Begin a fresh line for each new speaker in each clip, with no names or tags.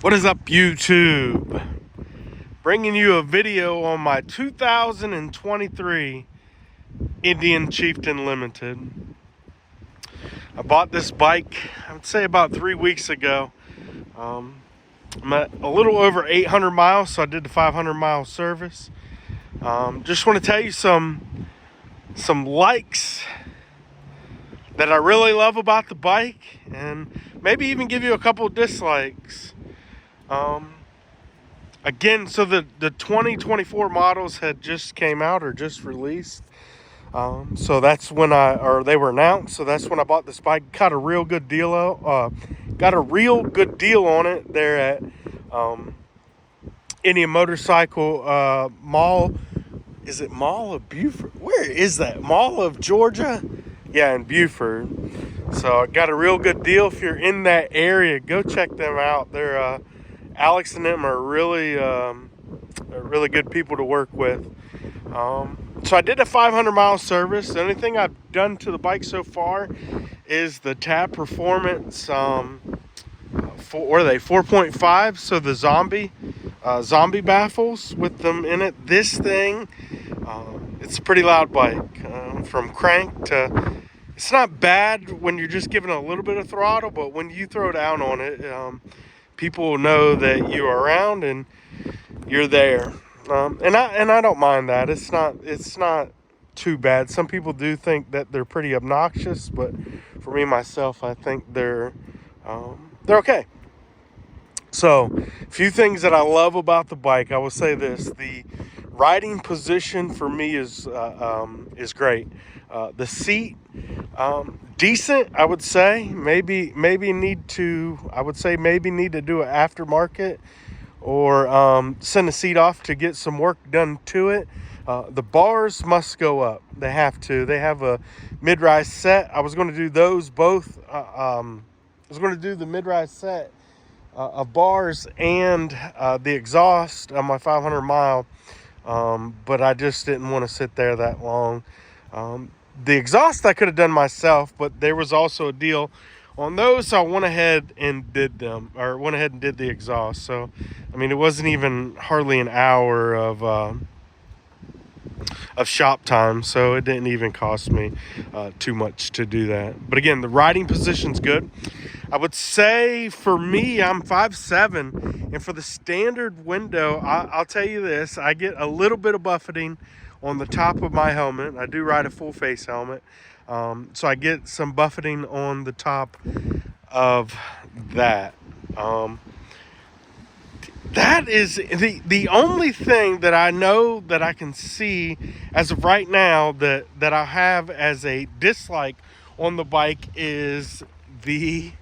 What is up, YouTube? Bringing you a video on my 2023 Indian Chieftain Limited. I bought this bike, I would say about 3 weeks ago. I'm at a little over 800 miles, so I did the 500-mile service. Just want to tell you some likes that I really love about the bike, and maybe even give you a couple of dislikes. Again, so the 2024 models had just came out or just released. So that's when they were announced. So that's when I bought this bike. Got a real good deal on it there at Indian Motorcycle Mall. Is it Mall of Buford? Where is that? Mall of Georgia? Yeah, in Buford. So I got a real good deal. If you're in that area, go check them out. They're Alex and them are really good people to work with. So I did a 500-mile service. The only thing I've done to the bike so far is the Tab Performance. What are they? 4.5. So the zombie baffles with them in it. This thing, it's a pretty loud bike. From crank to, it's not bad when you're just giving a little bit of throttle, but when you throw down on it, people will know that you're around and you're there. And I don't mind that. It's not too bad. Some people do think that they're pretty obnoxious, but for me myself, I think they're okay. So, a few things that I love about the bike. I will say this: the riding position for me is great. The seat, decent, I would say. Maybe need to do an aftermarket, or send a seat off to get some work done to it. The bars must go up. They have to. They have a mid-rise set. I was going to do those both. I was going to do the mid-rise set of bars and the exhaust on my 500 mile, but I just didn't want to sit there that long. The exhaust I could have done myself, but there was also a deal on those, so I went ahead and did the exhaust. So, I mean, it wasn't even hardly an hour of shop time, so it didn't even cost me too much to do that. But again, the riding position's good. I would say for me, I'm 5'7", and for the standard window, I'll tell you this, I get a little bit of buffeting on the top of my helmet. I do ride a full face helmet. So I get some buffeting on the top of that. That is the only thing that I know that I can see as of right now that I have as a dislike on the bike is the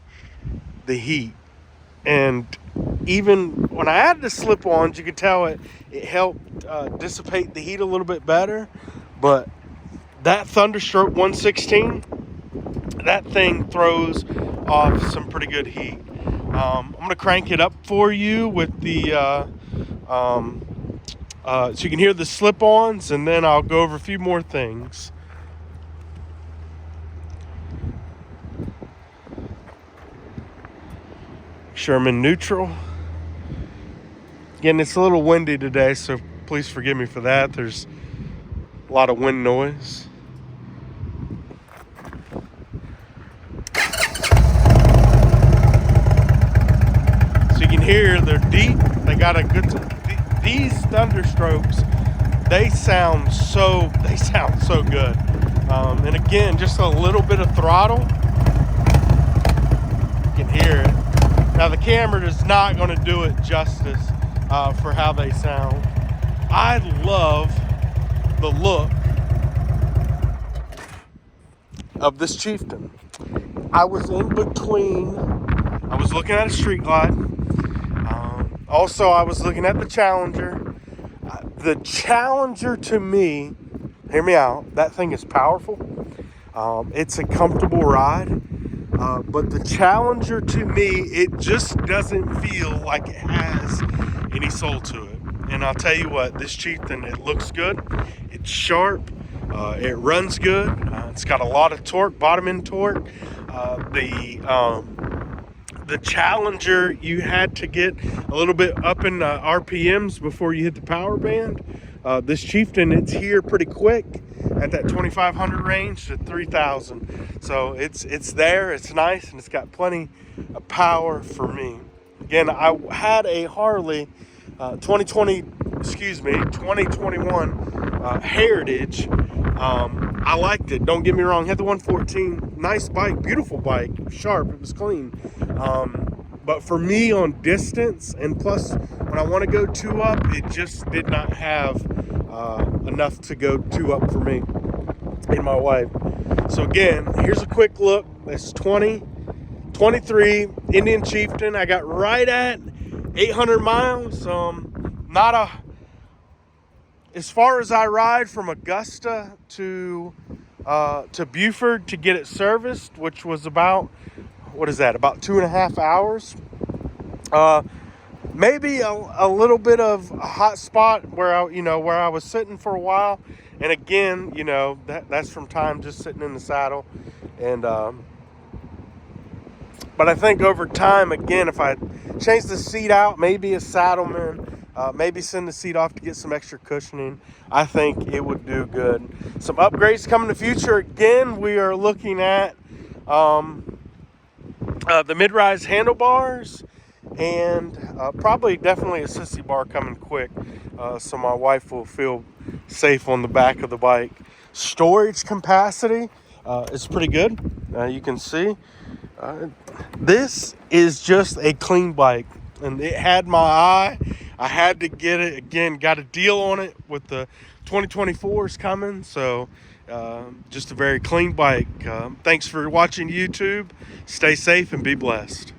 heat. And even when I added the slip-ons, you could tell it helped dissipate the heat a little bit better. But that Thunderstroke 116, that thing throws off some pretty good heat. I'm going to crank it up for you with the, so you can hear the slip-ons, and then I'll go over a few more things. Sure, I'm in neutral. Again, it's a little windy today, so please forgive me for that. There's a lot of wind noise. So you can hear they're deep. They got a good. These Thunderstrokes, they sound so good. And again, just a little bit of throttle, you can hear it. Now the camera is not going to do it justice for how they sound. I love the look of this Chieftain. I was in between. I was looking at a Street Glide. Also, I was looking at the Challenger. The Challenger, to me, hear me out, that thing is powerful. It's a comfortable ride. But the Challenger, to me, it just doesn't feel like it has any soul to it. And I'll tell you what, this Chieftain, it looks good. It's sharp. It runs good. It's got a lot of torque, bottom end torque. The the Challenger, you had to get a little bit up in RPMs before you hit the power band. This Chieftain, it's here pretty quick at that 2,500 range to 3,000. So it's there, it's nice, and it's got plenty of power for me. Again, I had a Harley 2021 Heritage. I liked it, don't get me wrong. Had the 114, nice bike, beautiful bike, sharp, it was clean. But for me on distance, and plus when I want to go 2-up, it just did not have enough to go 2-up for me and my wife. So again, here's a quick look. It's 2023 Indian Chieftain. I got right at 800 miles. Not a, as far as I ride from Augusta to Buford to get it serviced, which was about, what is that, about 2.5 hours. Maybe a little bit of a hot spot where I was sitting for a while, and again, that's from time just sitting in the saddle, and but I think over time, again, if I change the seat out, maybe a Saddleman, maybe send the seat off to get some extra cushioning, I think it would do good. Some upgrades coming in the future. Again, we are looking at the mid-rise handlebars, and probably definitely a sissy bar coming quick, so my wife will feel safe on the back of the bike. Storage capacity is pretty good. You can see this is just a clean bike, and it had my eye. I had to get it. Again, got a deal on it with the 2024s coming, so just a very clean bike. Thanks for watching YouTube. Stay safe and be blessed.